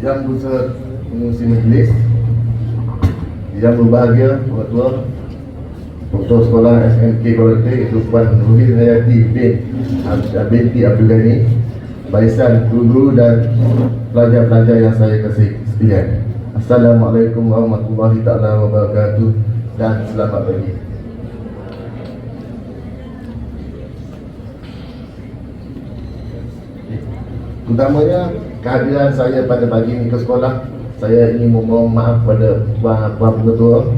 Yang berusaha mengurusi majlis, yang berbahagia orang tua, Doktor Sekolah SMK Kuala iaitu Puan Nurul Hayati binti Abdul Ghani, barisan guru dan pelajar-pelajar yang saya kasih sekalian. Assalamualaikum warahmatullahi taala wabarakatuh dan selamat pagi. Utamanya kehadiran saya pada pagi ini ke sekolah, saya ingin memohon maaf pada Puan Pengetua.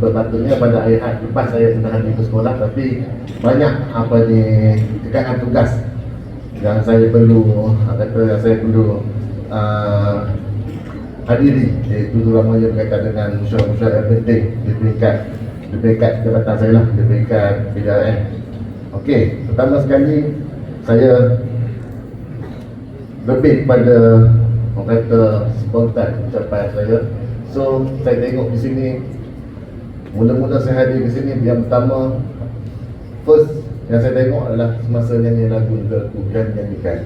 Sepatutnya pada hari lepas saya sudah hadir ke sekolah, tapi banyak tekanan tugas yang saya perlu hadiri, iaitu terutamanya berkaitan dengan mesyuarat penting di peringkat jabatan saya lah, di peringkat PJRN. Okey, pertama sekali saya lebih pada orang kata spontan ucapan saya. So saya tengok di sini, mula-mula saya hadir di sini, yang pertama first yang saya tengok adalah semasa nyanyi lagu negaraku dan nyanyikan.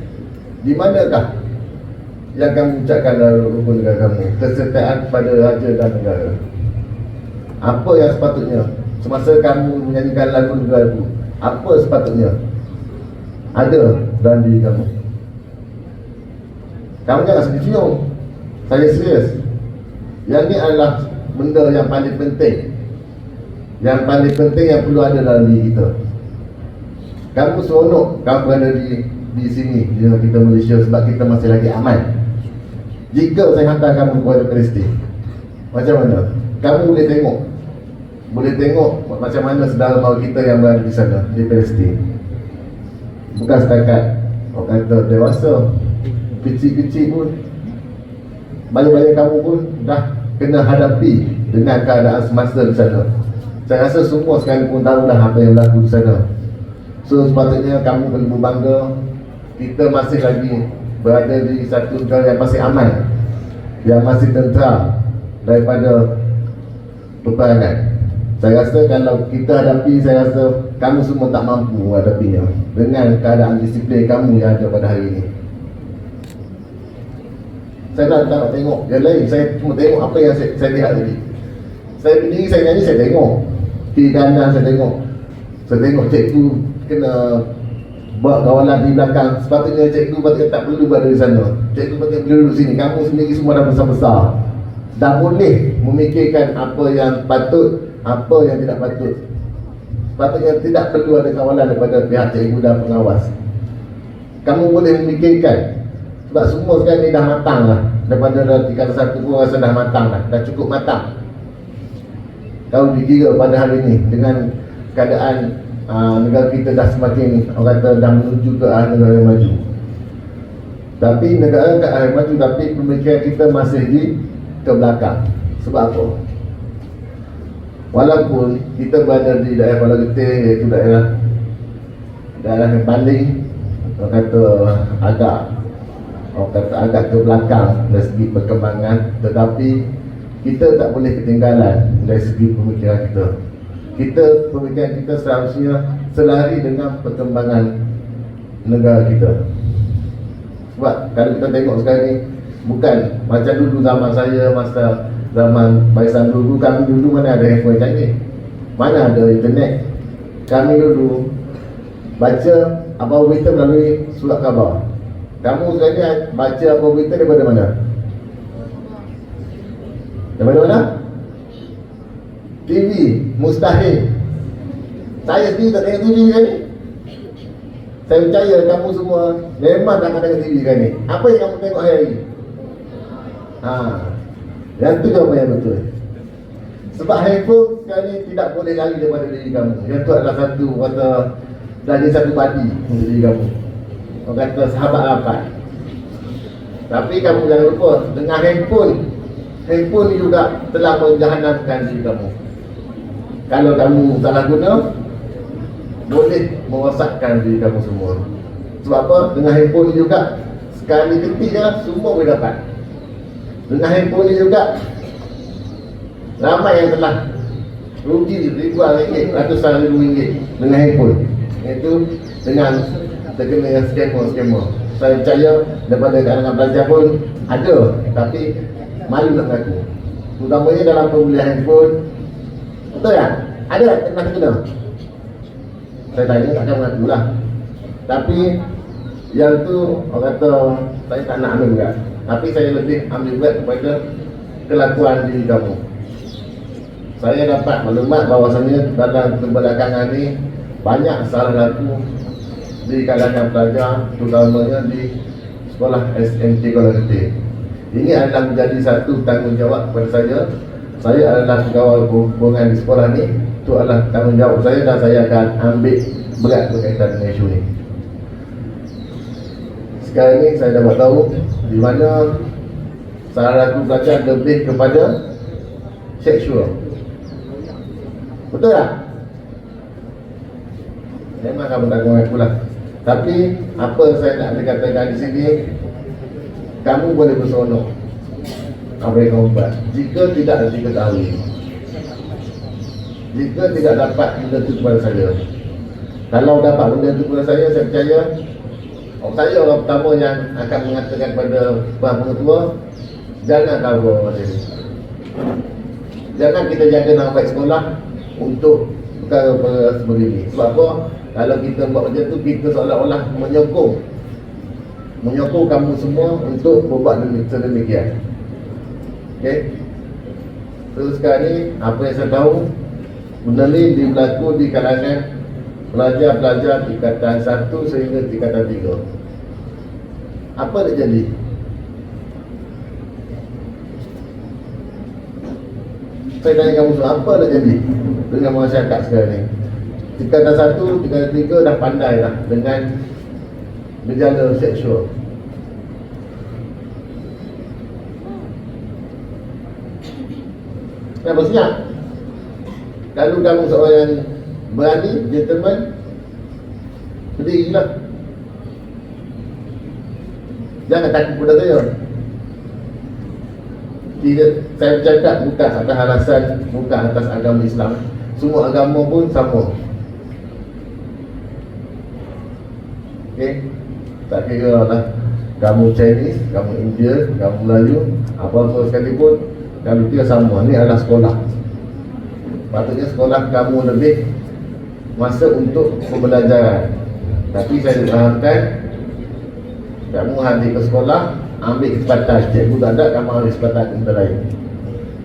Di manakah yang kamu ucapkan lagu negara kamu, kesertaan pada raja dan negara? Apa yang sepatutnya semasa kamu menyanyikan lagu negaraku, apa sepatutnya ada dalam diri kamu? Kamu jangan senyum. Saya serius. Yang ni adalah benda yang paling penting, yang paling penting yang perlu ada dalam diri kita. Kamu seronok kamu berada di sini di negara kita Malaysia sebab kita masih lagi aman. Jika saya hantar kamu kepada Palestin, macam mana? Kamu boleh tengok macam mana saudara mara kita yang berada di sana, di Palestin. Bukan setakat orang kata dewasa, kecil-kecil pun, banyak-banyak kamu pun dah kena hadapi dengan keadaan semasa di sana. Saya rasa semua sekarang pun tahu dah apa yang berlaku di sana. So sepatutnya kamu perlu berbangga, kita masih lagi berada di satu negara yang masih aman, yang masih tentera daripada peperangan. Saya rasa kalau kita hadapi, saya rasa kamu semua tak mampu menghadapinya dengan keadaan disiplin kamu yang ada pada hari ini. Saya tak nak tengok yang lain, saya cuma tengok apa yang saya lihat tadi. Saya berdiri, saya nyanyi, saya tengok kiri kanan, saya tengok cikgu kena buat kawalan di belakang. Sepatutnya cikgu tak perlu berada di sana, cikgu patutnya perlu duduk sini. Kamu sendiri semua dah besar-besar, dah boleh memikirkan apa yang patut, apa yang tidak patut. Sepatutnya tidak perlu ada kawalan daripada pihak cikgu dan pengawas. Kamu boleh memikirkan, sebab semua sekarang ni dah matang lah. Daripada tingkat satu pun rasa dah matang lah, dah cukup matang. Kalau dikira pada hari ini dengan keadaan negara kita dah semakin, orang kata dah menuju ke arah negara yang maju. Tapi negara ke arah yang maju, tapi pemikiran kita masih di ke belakang. Sebab apa? Walaupun kita berada di daerah Kuala Getih, iaitu daerah yang paling orang kata agak ke belakang dari segi perkembangan, tetapi kita tak boleh ketinggalan dari segi pemikiran kita. Pemikiran kita seharusnya selari dengan perkembangan negara kita. Sebab kalau kita tengok sekarang ni, bukan macam dulu zaman saya, masa zaman barisan dulu, kami dulu mana ada handphone canggih, mana ada internet. Kami dulu baca apa berita melalui surat khabar. Kamu sekarang ni baca apa berita daripada mana? Daripada mana? TV. Mustahil. Saya sendiri tak tengok TV kan ni. Saya percaya kamu semua memang tak akan tengok TV kan ni. Apa yang kamu tengok hari-hari? Yang tu jawapan yang betul. Sebab handphone sekarang ni tidak boleh lari daripada diri kamu. Yang tu adalah satu kata, dah jadi satu badi untuk diri kamu. Orang kata sahabat rapat. Tapi kamu jangan lupa, dengan handphone ni juga telah menjahanamkan diri kamu. Kalau kamu salah guna, boleh merosakkan diri kamu semua. Sebab apa? Dengan handphone ni juga, sekali ketik je semua boleh dapat. Dengan handphone ni juga, ramai yang telah rugi ribuan ringgit, ratusan ribu ringgit dengan handphone. Itu dengan terkena scammer. Saya percaya daripada kalangan pelajar pun ada, tapi malu nak mengaku. Terutamanya dalam pembelian handphone. Betul tak? Ada tak pernah kena? Saya tanya takkan mengaku lah. Tapi yang tu orang kata saya tak nak ambil berat. Tapi saya lebih ambil berat kepada kelakuan diri kamu. Saya dapat maklumat bahawasanya dalam kebelakangan ni banyak salah laku di kalangan pelajar, terutamanya di sekolah SMT Kuala Kedah. Ini adalah menjadi satu tanggungjawab kepada saya. Saya adalah pegawai hubungan di sekolah ni. Itu adalah tanggungjawab saya dan saya akan ambil berat berkaitan dengan isu ni. Sekarang ni saya dapat tahu di mana salah laku pelajar lebih kepada seksual. Betul tak? Memang kamu tak mengaku lah. Tapi apa saya nak katakan di sini, kamu boleh berseronok apa yang kamu buat jika tidak diketahui, jika tidak dapat benda itu kepada saya. Kalau dapat benda itu kepada saya percaya saya orang pertama yang akan mengatakan kepada Puan Pengetua, jangan tahu macam ni. Jangan kita jaga nama baik sekolah untuk perkara-perkara seperti ini. Sebab apa? Kalau kita buat macam tu, kita seolah-olah menyokong kamu semua untuk berbuat sedemikian. Okey. Terus sekarang ni apa yang saya tahu, benda ni berlaku di kalangan pelajar-pelajar tingkatan 1 sehingga tingkatan 3. Apa nak jadi? Saya tanya kamu semua, apa nak jadi dengan masyarakat sekarang ni? Tingkatan 1, tingkatan 3 dah pandai dah dengan gejala seksual. Kenapa siap? Kalau kamu seorang yang berani, gentleman, berdirilah. Jangan takut pada saya. Tidak, saya bercakap bukan atas alasan, bukan atas agama Islam. Semua agama pun sama. Okey, tak kira lah kamu Chinese, kamu India, kamu Melayu, apa-apa sekalipun, kalau dia sama. Ni adalah sekolah. Patutnya sekolah kamu lebih masa untuk pembelajaran. Tapi saya fahamkan kamu hadir ke sekolah, ambil kesempatan. Cikgu tak ada, kamu ambil kesempatan benda lain.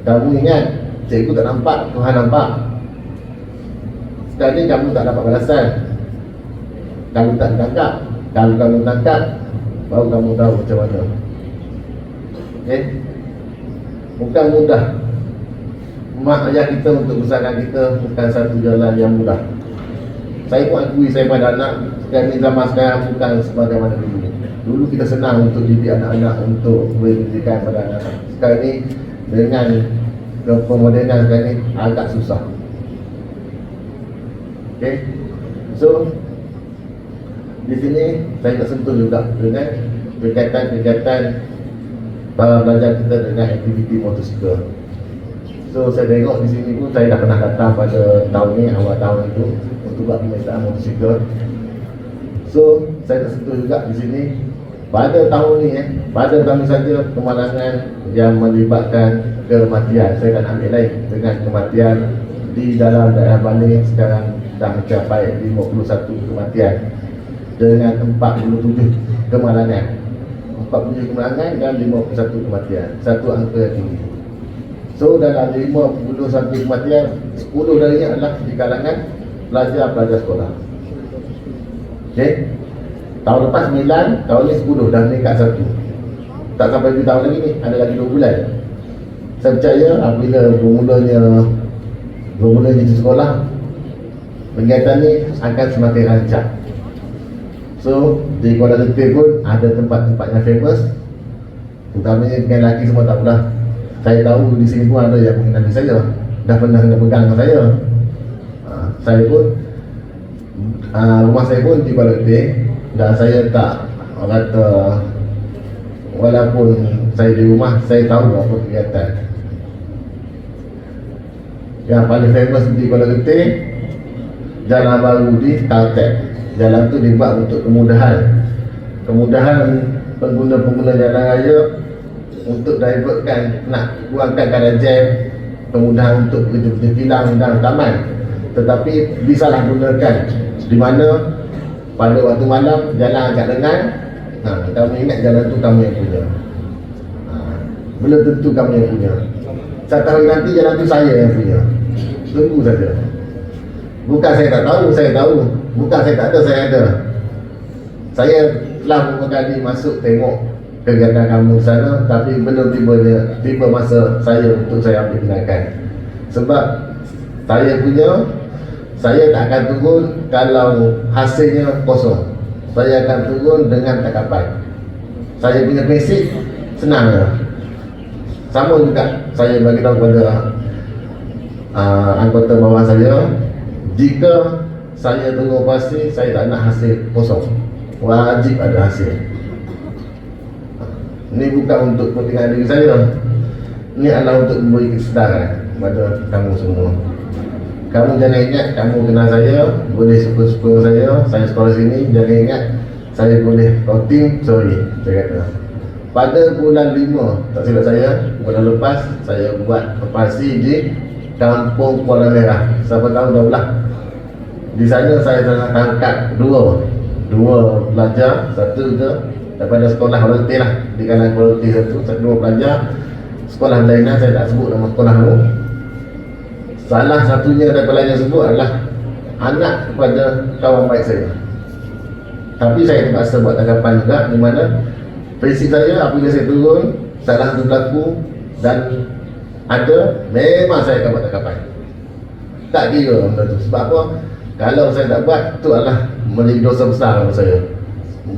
Kamu ingat, cikgu tak nampak, Tuhan nampak. Sekarang ni kamu tak dapat balasan. Kamu tak ditangkap. Kalau kamu tangkap, baru kamu tahu macam mana. Okay? Bukan mudah. Mak ayah kita untuk besarkan kita bukan satu jalan yang mudah. Saya pun akui saya pada anak. Sekarang ni zaman sekarang bukan sebagaimana dulu. Dulu kita senang untuk didik anak-anak, untuk beri pendidikan pada anak-anak. Sekarang ni dengan kemodernan sekarang ni agak susah. Okay? So di sini saya nak sentuh juga dengan kegiatan-kegiatan para pelajar kita dengan aktiviti motosikal. So saya tengok di sini pun saya dah pernah datang pada tahun ni, awal tahun itu untuk buat pemetaan motosikal. So saya nak sentuh juga di sini pada tahun ni pada tahun saja kemalangan yang melibatkan kematian. Saya akan ambil lain dengan kematian di dalam daerah Bali sekarang dah mencapai 51 kematian dengan 47 kemalangan. 47 kemalangan dan 51 kematian. Satu angka yang tinggi. So dalam 51 kematian, 10 darinya adalah di kalangan pelajar-pelajar sekolah. Okey. Tahun lepas 9, tahun ni 10, dah meningkat 1. Tak sampai 2 tahun lagi ni, ada lagi 2 bulan. Saya percaya apabila bermulanya di sekolah, kegiatan ni akan semakin rancak. So di Kuala Kedah pun ada tempat-tempat yang famous, terutamanya dengan lelaki semua tak pernah. Saya tahu di sini pun ada yang mengenali saya, dah pernah kena pegang dengan saya. Saya pun rumah saya pun di Kuala Kedah dan saya tak kata, walaupun saya di rumah, saya tahu apa kegiatan. Yang paling famous di Kuala Kedah, Jalan Baru di Caltech. Jalan tu dibuat untuk kemudahan kemudahan pengguna-pengguna jalan raya untuk divertkan, nak kurangkan kadar jam, kemudahan untuk bekerja kilang dan taman, tetapi disalahgunakan, di mana pada waktu malam jalan agak lengan. Kamu ingat jalan tu kamu yang punya, belum tentu kamu yang punya. Satu hari nanti jalan tu saya yang punya. Tunggu saja. Bukan saya tak tahu, saya tahu. Bukan saya tak ada, saya ada. Saya telah beberapa kali masuk tengok kegiatan kamu sana, tapi belum tiba masa saya untuk saya ambil tindakan. Sebab saya punya, saya tak akan turun kalau hasilnya kosong. Saya akan turun dengan takapan. Saya punya prinsip senang je. Sama juga saya bagi tahu kepada anggota bawah saya, jika saya tunggu operasi, saya tak nak hasil kosong. Wajib ada hasil. Ini bukan untuk kepentingan diri saya, ini adalah untuk memberi kesedaran kepada kamu semua. Kamu jangan ingat kamu kenal saya, boleh suka-suka saya sekolah sini. Jangan ingat saya boleh outing, sorry, saya kata. Pada bulan 5, tak silap saya, bulan lepas saya buat operasi di Kampung Kuala Merah. Siapa tahu dah ulah. Di sana saya telah tangkap dua pelajar, satu ke daripada sekolah volunteer lah, di kalangan volunteer tu, dua pelajar sekolah lainnya, saya tak sebut nama sekolah tu. Salah satunya daripada yang sebut adalah anak kepada kawan baik saya. Tapi saya terpaksa buat tanggapan juga, di mana prinsip saya apabila saya turun, salah satu berlaku dan ada, memang saya akan buat tanggapan. Tak kira benda tu. Sebab apa? Kalau saya tak buat, itu adalah menjadi dosa besar kepada saya.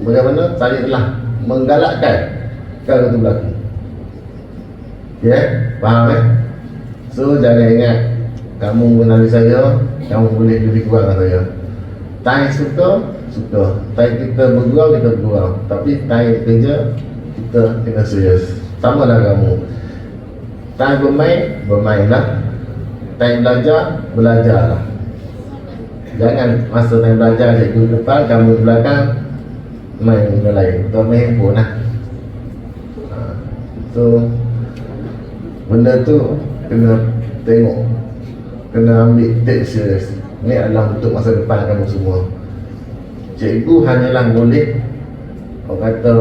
Bagaimana saya telah menggalakkan kalau itu berlaku. Ya, faham So jangan ingat, kamu mengenali saya, kamu boleh lebih kurang dengan saya. Time suka, time kita bergurau, tapi time kerja, kita kena serius. Sama lah kamu. Time bermainlah. Time belajarlah. Jangan masa time belajar cikgu di depan, kamu di belakang main benda lain, atau main handphone lah. So benda tu kena tengok, kena ambil take serius. Ini adalah untuk masa depan kamu semua. Cikgu hanyalah boleh, orang kata,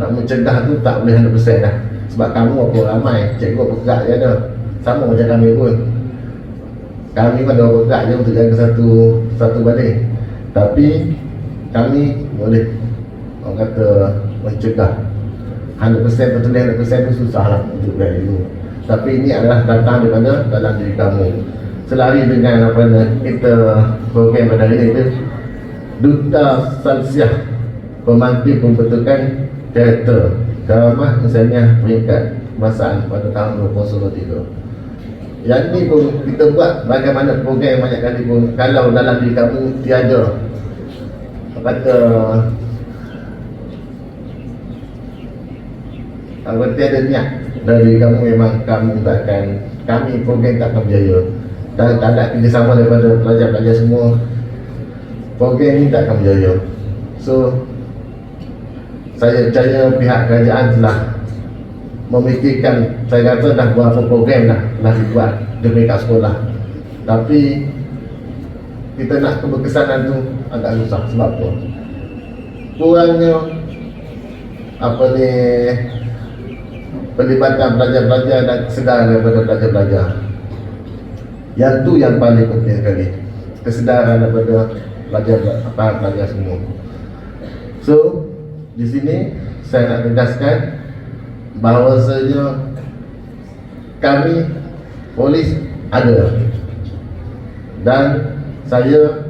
nak mencegah tu tak boleh 100% dah. Sebab kamu apa ramai, cikgu apa gerak je ada. Sama macam kami pun. Kami pada orang gerak je untuk jaga satu baling. Tapi kami boleh, orang kata, mencegah. 100% betul 100% tu susah lah untuk buat itu. Tapi ini adalah datang daripada dalam diri kamu. Selari dengan apa kita program pada hari ini, Duta Salsiah, pemantik pembentukan karakter Karamah Insaniah peringkat kebangsaan pada tahun 2023. Yang ni pun kita buat bagaimana program banyak kali pun, kalau dalam diri kamu tiada kata tiada niat dari kamu, memang kamu takkan, kami program tak akan berjaya. Dan tak ada kerjasama daripada pelajar-pelajar semua, program ni tak akan berjaya. So saya percaya pihak kerajaan telah memikirkan, saya kata dah beberapa program dah dibuat demi kat sekolah. Tapi kita nak keberkesanan tu agak susah. Sebab apa? Kurangnya pelibatan pelajar-pelajar dan kesedaran daripada pelajar-pelajar. Yang tu yang paling penting sekali, kesedaran daripada pelajar semua. So di sini saya nak tegaskan bahawasanya kami polis ada, dan saya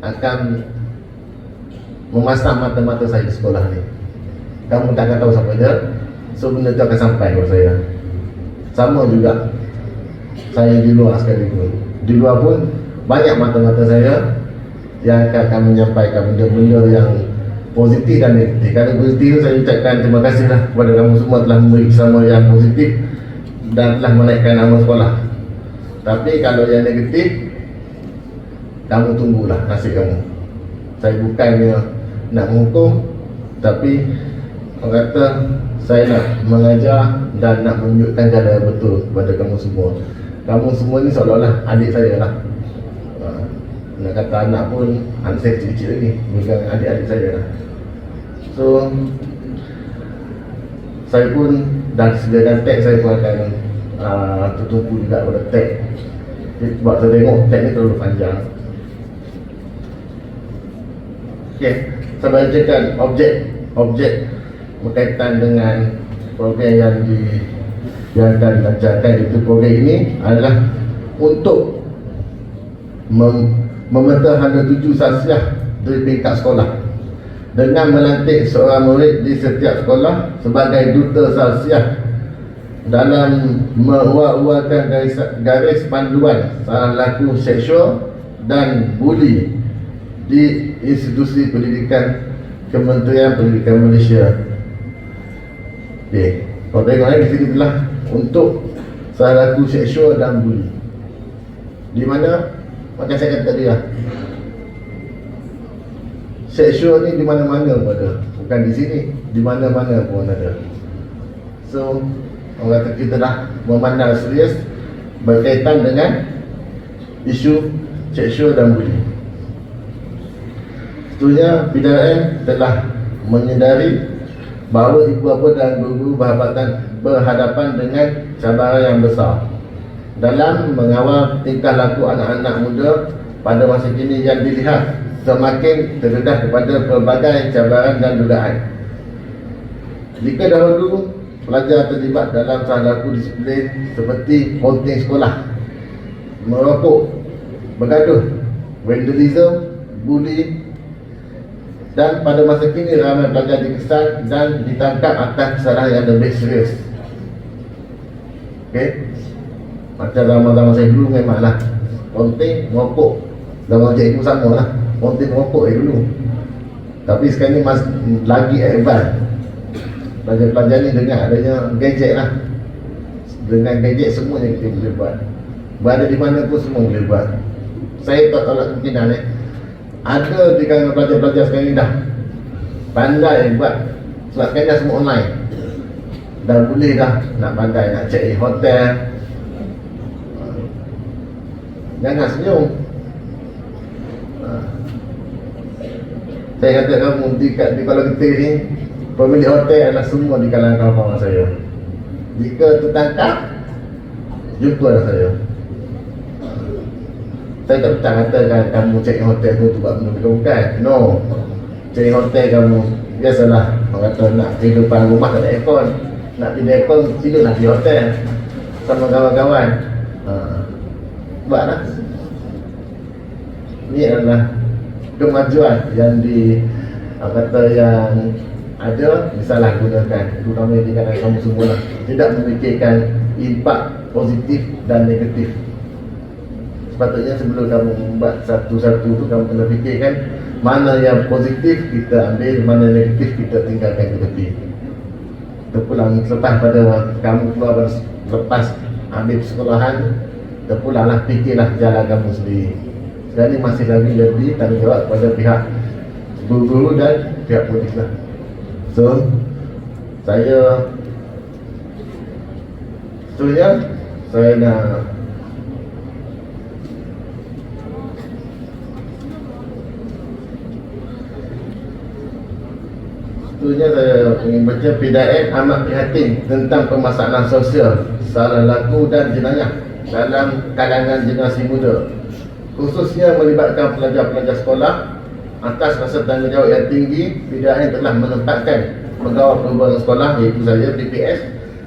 akan memasang mata-mata saya di sekolah ni. Kamu tak akan tahu siapa dia, so benda tu akan sampai kepada saya. Sama juga saya di luar sekalipun. Di luar pun banyak mata-mata saya yang akan menyampaikan benda-benda yang positif dan negatif. Kalau positif tu saya ucapkan terima kasihlah kepada kamu semua telah memberi sama yang positif dan telah menaikkan nama sekolah. Tapi kalau yang negatif, kamu tunggulah nasib kamu. Saya bukannya nak menghukum, tapi orang kata saya nak mengajar dan nak menunjukkan jalan yang betul kepada kamu semua. Kamu semua ni seolah-olah adik saya lah. Nak kata anak pun, anak saya kecil-kecil lagi, bukan adik-adik saya lah. So saya pun dah sediakan tag, saya pun akan tertumpu juga pada tag. Sebab saya tengok tag ni terlalu panjang. Okay, saya bacakan objek berkaitan dengan program yang akan dilancarkan. Itu program ini adalah untuk memerhatikan saksiah dari pihak sekolah dengan melantik seorang murid di setiap sekolah sebagai duta saksiah dalam mewak-wakkan garis panduan salah laku seksual dan buli di institusi pendidikan Kementerian Pendidikan Malaysia. Okay, kalau tengok di sini telah untuk salah laku seksual dan buli, di mana macam saya kata tadi lah, seksual ni di mana-mana pun ada, bukan di sini, di mana-mana pun ada. So orang kata kita dah memandang serius berkaitan dengan isu seksual dan buli. Seterusnya, PDRM telah menyedari bahawa ibu bapa dan guru berhadapan dengan cabaran yang besar dalam mengawal tingkah laku anak-anak muda pada masa kini yang dilihat semakin terdedah kepada pelbagai cabaran dan godaan. Jika dahulu pelajar terlibat dalam salah laku disiplin seperti ponting sekolah, merokok, bergaduh, vandalism, buli, dan pada masa kini ramai pelajar dikesan dan ditangkap atas kesalahan yang lebih serius. Okay, macam zaman-zaman saya dulu memanglah ponting, merokok, zaman cikgu sama lah, ponting, merokok dulu. Tapi sekarang ni lagi advance. Pelajar-pelajar ni dengar adanya gadget lah. Dengan gadget semuanya kita boleh buat. Berada di mana pun semua boleh buat. Saya tak tolak kemungkinan ada di kalangan pelajar-pelajar sekarang ni dah pandai buat. Sebab sekarang dah semua online. Dah boleh dah nak pandai nak check in hotel. Jangan senyum. Saya kata kamu di Kuala Ketir ni, pemilik hotel adalah semua di kalangan kawan-kawan saya. Jika tertangkap, jumpalah saya. Saya tak pernah katakan kamu check in hotel tu buat benda bukan. No. Check in hotel kamu, biasalah orang kata nak kehidupan rumah tak ada aircon, nak pindah aircon, tidurlah di hotel sama kawan-kawan. Buatlah. Ini adalah kemajuan yang yang ada disalahgunakan, terutama di kalangan kamu semua lah. Tidak memikirkan impak positif dan negatif. Sepatutnya sebelum kamu membuat satu-satu tu, kamu kena fikirkan mana yang positif kita ambil, mana yang negatif kita tinggalkan ke tepi. Terpulang selepas pada kamu keluar lepas ambil sekolahan, terpulanglah fikirlah jalan kamu sendiri. Sekarang ni masih lagi lebih tanggungjawab kepada pihak guru dan pihak polis lah. So saya nak saya ingin baca PDRM amat prihatin tentang permasalahan sosial, salah laku dan jenayah dalam kalangan generasi muda, khususnya melibatkan pelajar-pelajar sekolah. Atas rasa tanggungjawab yang tinggi, PDRM telah menempatkan pegawai perhubungan sekolah, iaitu saya, PPS,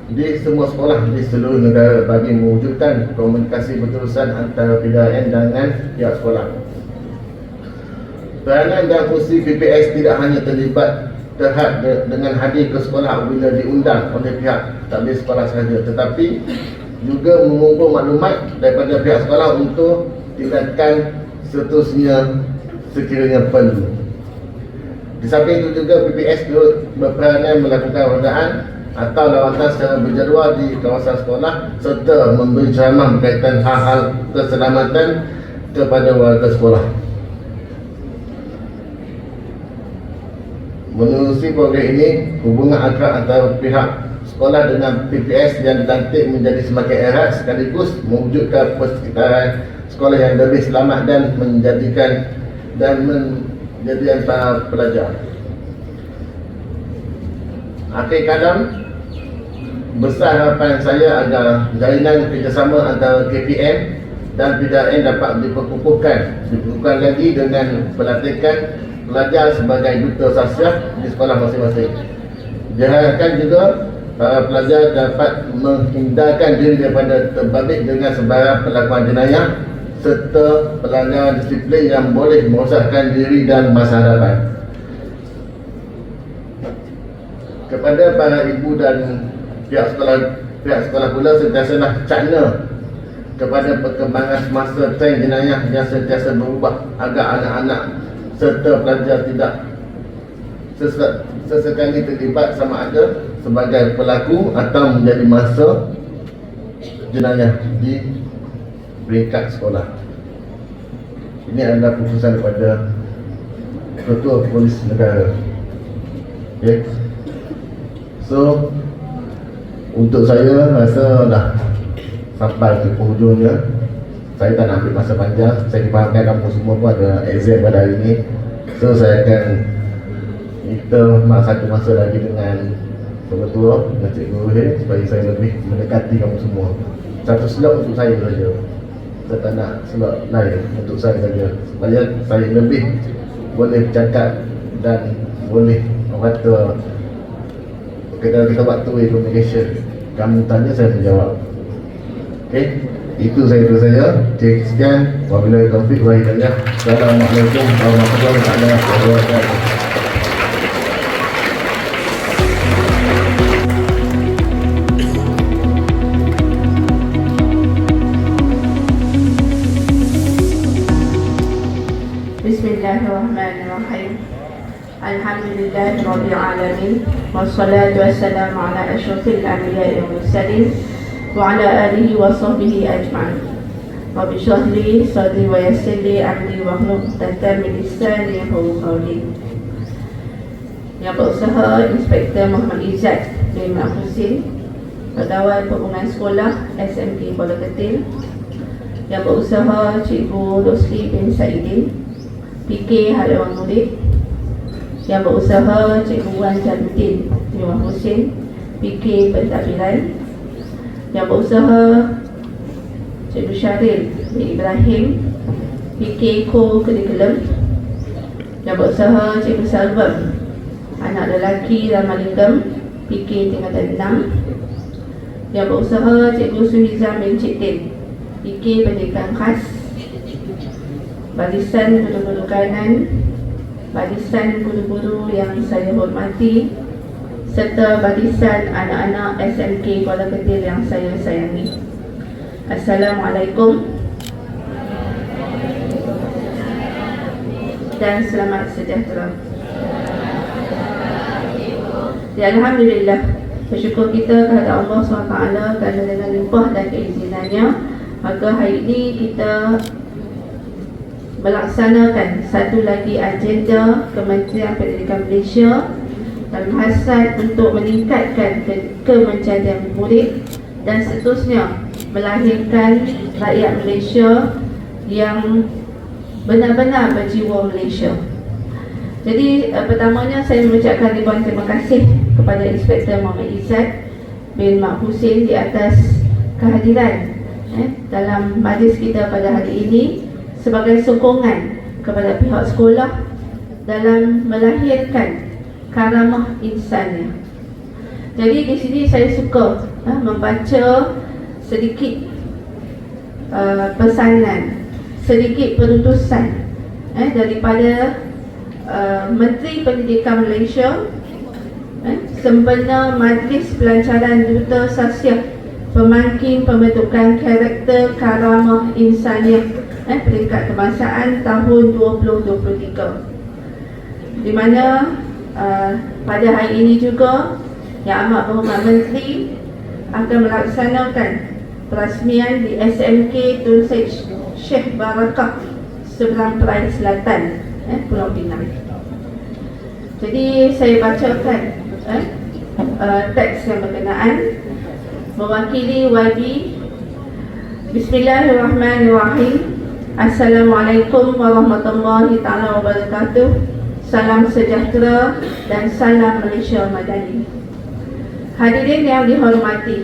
di semua sekolah di seluruh negara bagi mewujudkan komunikasi berterusan antara PDRM dengan pihak sekolah. Peranan dan fungsi PPS tidak hanya terlibat terhad dengan hadir ke sekolah apabila diundang oleh pihak takbir sekolah sahaja, tetapi juga mengumpul maklumat daripada pihak sekolah untuk tindakan seterusnya sekiranya perlu. Di samping itu juga PPS berperanan melakukan rodaan atau lawatan secara berjadual di kawasan sekolah serta memberi ceramah berkaitan hal-hal keselamatan kepada warga sekolah. Menerusi program ini, hubungan akrab antara pihak sekolah dengan PPS yang dilantik menjadi semakin erat sekaligus mewujudkan persekitaran sekolah yang lebih selamat dan menjadikan para pelajar. Akhir kalam, besar harapan saya agar jalinan kerjasama antara KPM dan PDRM dapat diperkukuhkan lagi dengan pelatihan pelajar sebagai duta sasiah di sekolah masing-masing. Diharapkan juga para pelajar dapat menghindarkan diri daripada terbabit dengan sebarang pelakuan jenayah serta pelanggaran disiplin yang boleh merosakkan diri dan masa hadapan. Kepada para ibu dan pihak sekolah pula sentiasalah cakna kepada perkembangan semasa tren jenayah yang sentiasa berubah agar anak-anak serta pelajar tidak sesekali terlibat sama ada sebagai pelaku atau menjadi mangsa jenayah di peringkat sekolah. Ini adalah keputusan daripada Ketua Polis Negara. Okay. So, untuk saya rasa dah sampai ke penghujungnya. Saya tak nak ambil masa panjang. Saya dipahamkan kamu semua pun ada exam pada hari ini. So saya akan kita satu masa lagi dengan Ketua dengan Cikgu Rohit supaya saya lebih mendekati kamu semua. Satu slot untuk saya saja. Saya tak nak slot lain untuk saya saja supaya saya lebih boleh bercakap dan boleh kata kita waktu communication. Kamu tanya saya menjawab. Okey. Itu saya. Cik sekian. Wabillahi taufiq wa hidayah. Assalamualaikum warahmatullahi wabarakatuh. Bismillahirrahmanirrahim. Alhamdulillahirabbil alamin. Wassalatu wassalamu ala asyrafil anbiya'i wal mursalin wa ala alihi wa sahbihi ajma'in. Rabbi shrah li sadri wa yassir li amri wahlul 'uqdatam min lisani yafqahu qawli. Yang berusaha Inspektor Muhammad Izzat bin Mak Husin, Pegawai Perhubungan Sekolah SMK Kuala Ketil. Yang berusaha Cikgu Rosli bin Saidin, PK Halawan Murid. Yang berusaha Cikgu Wan Jaluddin bin Mak Husin, PK Pentadbiran. Yang berusaha Cikgu Syaril bin Ibrahim, PK Co Curriculum. Yang berusaha Cikgu Salvam Anak Lelaki Ramalingam, PK Tingkatan 6. Yang berusaha Cikgu Suhizam bin Cik, PK Pendidikan Khas. Barisan guru-guru kanan, barisan guru-guru yang saya hormati, serta barisan anak-anak SMK Kuala Ketil yang saya sayangi. Assalamualaikum dan selamat sejahtera. Ya, Alhamdulillah, bersyukur kita kepada Allah SWT kerana dengan limpah dan keizinannya, maka hari ini kita melaksanakan satu lagi agenda Kementerian Pendidikan Malaysia dalam hasrat untuk meningkatkan kemenjadian murid dan seterusnya melahirkan rakyat Malaysia yang benar-benar berjiwa Malaysia. Jadi pertamanya saya mengucapkan ribuan terima kasih kepada Inspektor Muhammad Izzat bin Mak Husin di atas kehadiran dalam majlis kita pada hari ini sebagai sokongan kepada pihak sekolah dalam melahirkan karamah insannya. Jadi di sini saya suka membaca sedikit pesanan, sedikit perutusan daripada Menteri Pendidikan Malaysia sempena Majlis Pelancaran Duta Sasiah Pemangkin Pembentukan Karakter Karamah Insaniah peringkat kebangsaan tahun 2023, di mana pada hari ini juga Yang Amat Berhormat Menteri akan melaksanakan perasmian di SMK Tun Syekh Barakah seberang Perai Selatan, Pulau Pinang. Jadi saya bacakan teks yang berkenaan mewakili YB. Bismillahirrahmanirrahim. Assalamualaikum warahmatullahi taala wabarakatuh. Salam sejahtera dan salam Malaysia Madani. Hadirin yang dihormati,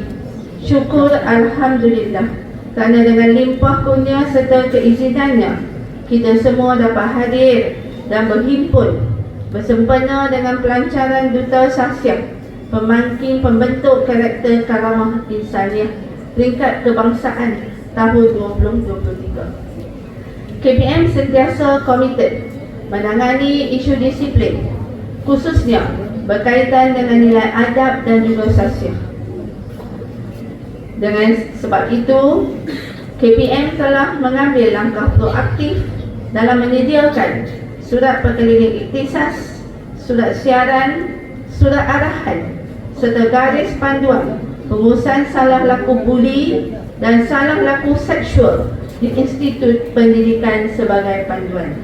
syukur Alhamdulillah kerana dengan limpah kurnia serta keizinannya kita semua dapat hadir dan berhimpun bersempena dengan pelancaran Duta Sahsiah pemangkin pembentuk karakter karamah insaniah peringkat kebangsaan tahun 2023. KPM sentiasa komited menangani isu disiplin, khususnya berkaitan dengan nilai adab dan juga sahsiah. Dengan sebab itu, KPM telah mengambil langkah proaktif dalam menyediakan surat perkeliling iktisas, surat siaran, surat arahan serta garis panduan pengurusan salah laku buli dan salah laku seksual di Institut Pendidikan sebagai panduan.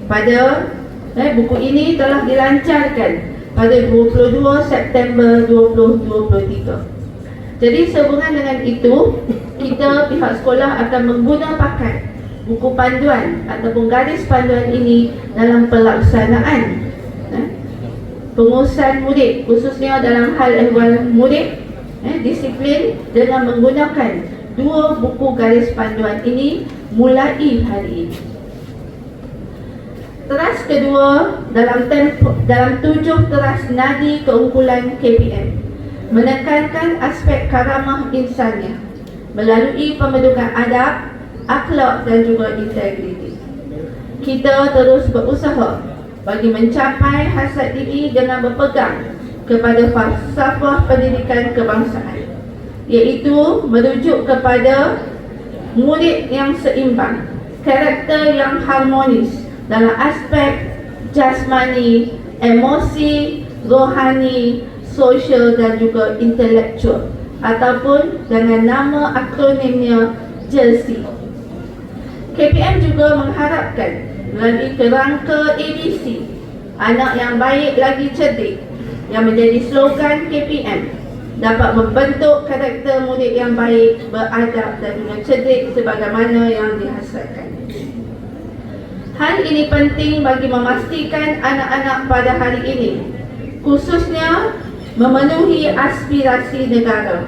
Pada buku ini telah dilancarkan pada 22 September 2023. Jadi sehubungan dengan itu, kita pihak sekolah akan mengguna pakai buku panduan ataupun garis panduan ini dalam pelaksanaan pengurusan murid, khususnya dalam hal ehwal murid disiplin, dengan menggunakan dua buku garis panduan ini mulai hari ini. Teras kedua dalam 7 teras nadi keunggulan KPM menekankan aspek karamah insaniah melalui pembentukan adab, akhlak dan juga integriti. Kita terus berusaha bagi mencapai hasrat diri dengan berpegang kepada falsafah pendidikan kebangsaan, iaitu merujuk kepada murid yang seimbang, karakter yang harmonis dalam aspek jasmani, emosi, rohani, sosial dan juga intelektual, ataupun dengan nama akronimnya JELSI. KPM juga mengharapkan melalui kerangka ABC, anak yang baik lagi cerdik, yang menjadi slogan KPM, dapat membentuk karakter murid yang baik, beradab dan juga cerdik sebagaimana yang dihasratkan. Hal ini penting bagi memastikan anak-anak pada hari ini khususnya memenuhi aspirasi negara,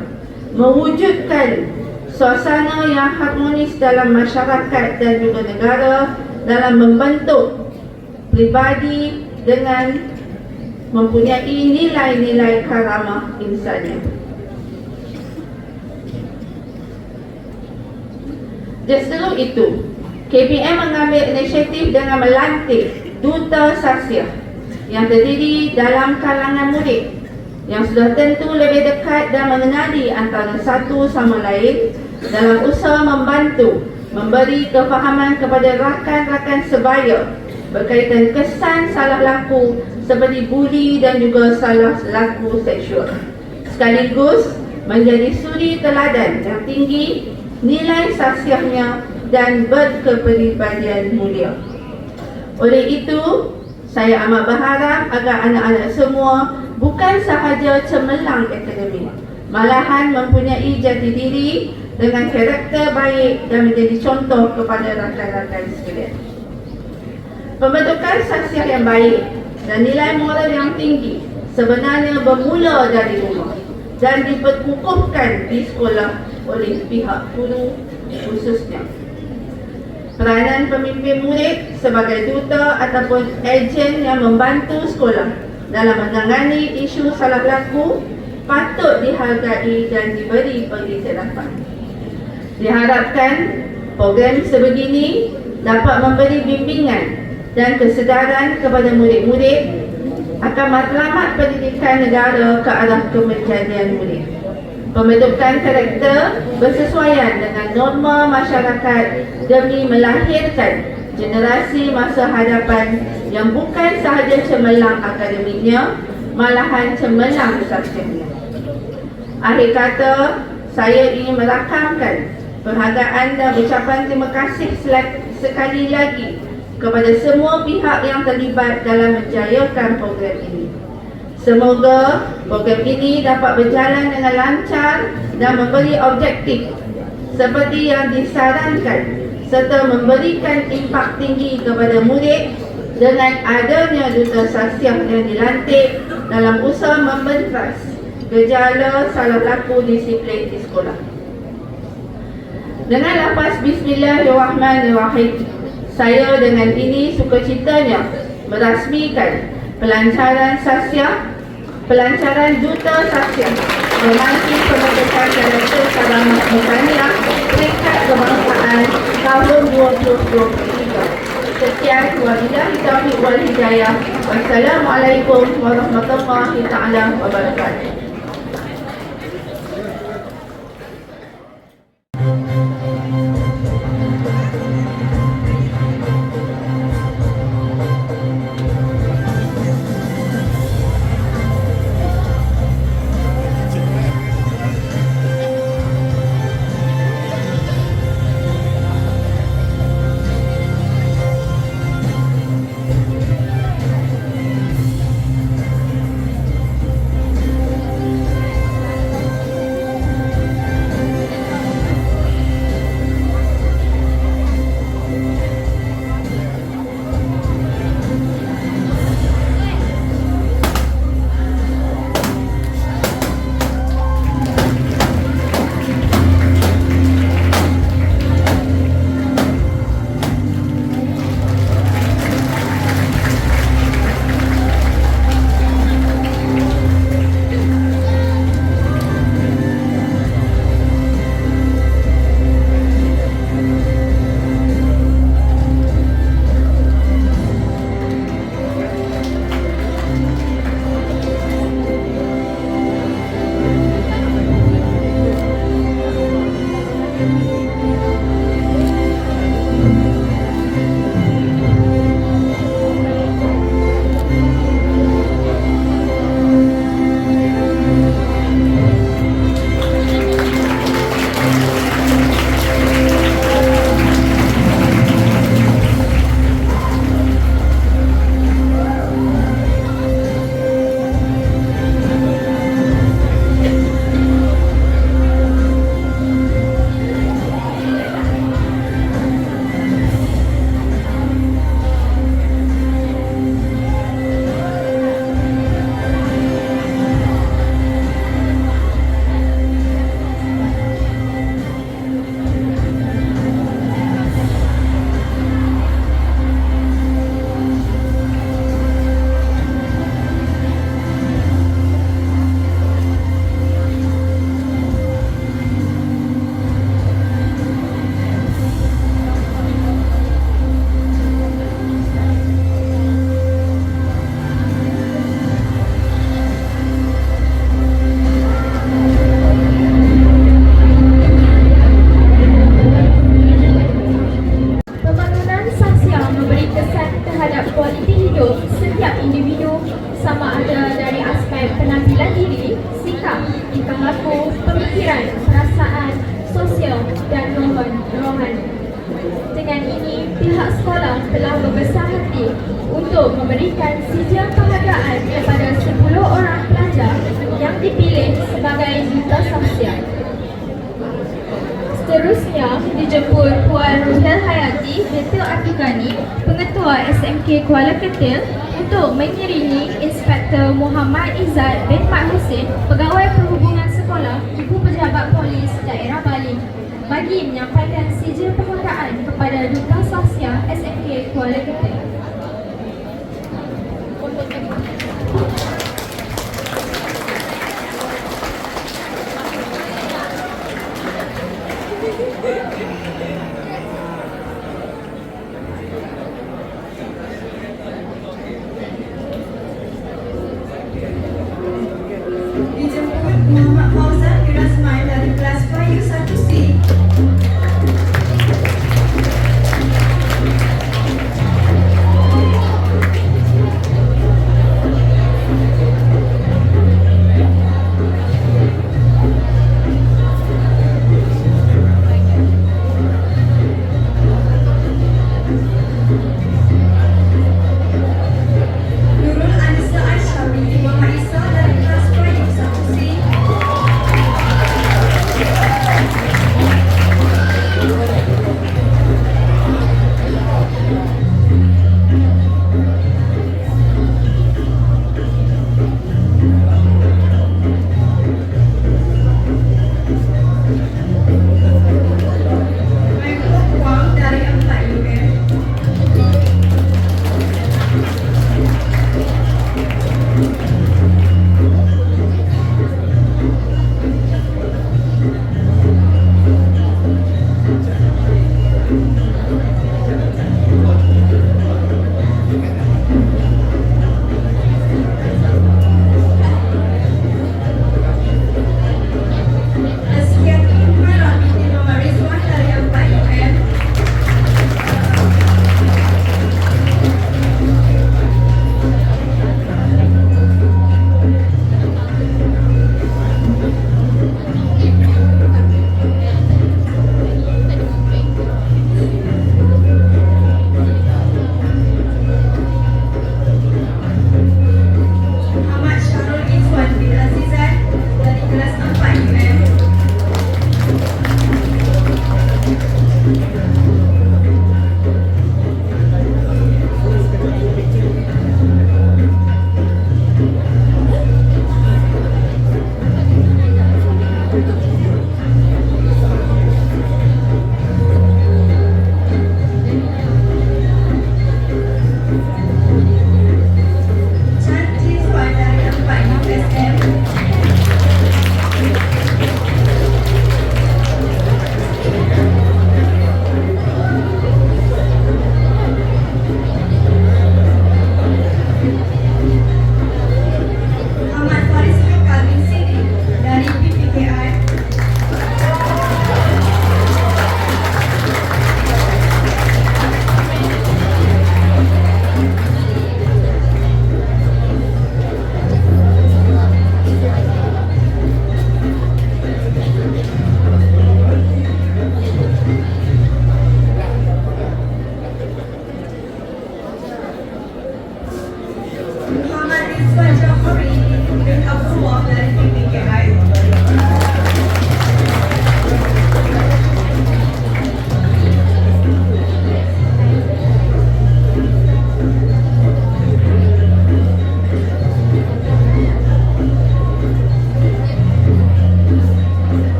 mewujudkan suasana yang harmonis dalam masyarakat dan juga negara dalam membentuk pribadi dengan mempunyai nilai-nilai karamah insaniah. Justru itu, KPM mengambil inisiatif dengan melantik Duta Sahsiah yang terdiri dalam kalangan murid yang sudah tentu lebih dekat dan mengenali antara satu sama lain dalam usaha membantu memberi kefahaman kepada rakan-rakan sebaya berkaitan kesan salah laku seperti buli dan juga salah laku seksual, sekaligus menjadi suri teladan yang tinggi nilai sahsiahnya dan berkepribadian mulia. Oleh itu, saya amat berharap agar anak-anak semua bukan sahaja cemerlang akademik, malahan mempunyai jati diri dengan karakter baik dan menjadi contoh kepada rakan-rakan sekalian. Pembentukan sahsiah yang baik dan nilai moral yang tinggi sebenarnya bermula dari rumah dan diperkukuhkan di sekolah oleh pihak guru khususnya. Peranan pemimpin murid sebagai duta ataupun ejen yang membantu sekolah dalam menangani isu salah laku patut dihargai dan diberi pengiktirafan. Diharapkan program sebegini dapat memberi bimbingan dan kesedaran kepada murid-murid akan matlamat pendidikan negara ke arah kemenjadian murid. Pembentukan karakter bersesuaian dengan norma masyarakat demi melahirkan generasi masa hadapan yang bukan sahaja cemerlang akademiknya, malahan cemerlang sahsiahnya. Akhir kata, saya ingin merakamkan penghargaan dan ucapan terima kasih sekali lagi kepada semua pihak yang terlibat dalam menjayakan program ini. Semoga program ini dapat berjalan dengan lancar dan memberi objektif seperti yang disarankan serta memberikan impak tinggi kepada murid dengan adanya duta sasiah yang dilantik dalam usaha membentas gejala salah laku disiplin di sekolah. Dengan lafaz Bismillahirrahmanirrahim, saya dengan ini sukacitanya merasmikan pelancaran duta sasiah menanti pembentukan Director Karamah Mutaniah peringkat kebangsaan tahun 2023. Sekian, wabillahi taufiq wal hidayah. Wassalamualaikum warahmatullahi taala wabarakatuh. Dengan ini, pihak sekolah telah berbesar hati untuk memberikan sijil penghargaan kepada 10 orang pelajar yang dipilih sebagai duta sasiah. Seterusnya dijemput Puan Ruhel Hayati, Dato' Atikani, Pengetua SMK Kuala Ketil untuk mengiringi Inspektor Muhammad Izzat bin Mat Husin, Pegawai Perhubungan Sekolah, Ibu Pejabat Polis Daerah Baling, bagi menyampaikan sijil penghargaan kepada Duta Sasiah SMK Kuala Ketil. Dijemput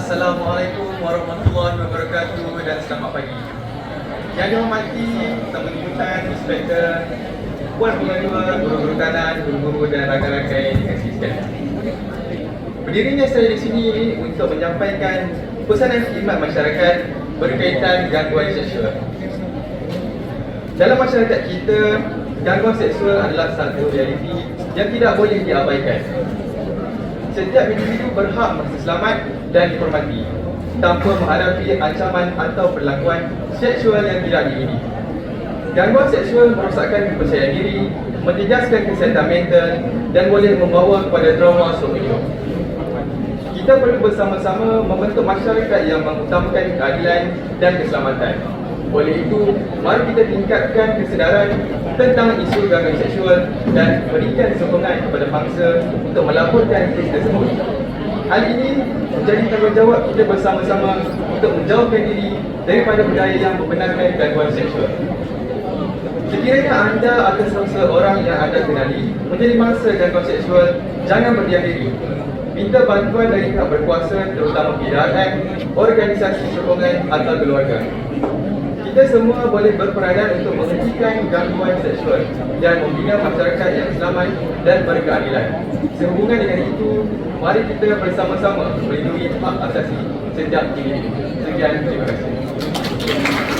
Assalamualaikum warahmatullahi wabarakatuh dan selamat pagi. Yang dihormati tamu jemputan, inspektor, puan pengadua, guru-guru kanan, guru-guru dan rakan-rakan yang dikasihi sekalian. Berdirinya saya di sini untuk menyampaikan pesanan khidmat masyarakat berkaitan gangguan seksual. Dalam masyarakat kita, gangguan seksual adalah satu realiti yang tidak boleh diabaikan. Setiap individu berhak merasa selamat dan dihormati tanpa menghadapi ancaman atau perlakuan seksual yang tidak diingini. Gangguan seksual merosakkan kepercayaan diri, menjejaskan kesihatan mental dan boleh membawa kepada trauma seumur hidup. Kita perlu bersama-sama membentuk masyarakat yang mengutamakan keadilan dan keselamatan. Oleh itu, mari kita tingkatkan kesedaran tentang isu gangguan seksual dan berikan sokongan kepada bangsa untuk melaporkan kes tersebut. Hal ini menjadi tanggungjawab kita bersama-sama untuk menjauhkan diri daripada budaya yang membenarkan gangguan seksual. Sekiranya anda atau seseorang yang anda kenali menjadi mangsa gangguan seksual, jangan berdiam diri. Minta bantuan dari pihak berkuasa, terutama PDRM, organisasi sokongan atau keluarga. Kita semua boleh berperanan untuk menghentikan gangguan seksual dan membina masyarakat yang selamat dan berkeadilan. Sehubungan dengan itu, mari kita bersama-sama melindungi hak asasi setiap individu. Sekian, terima kasih.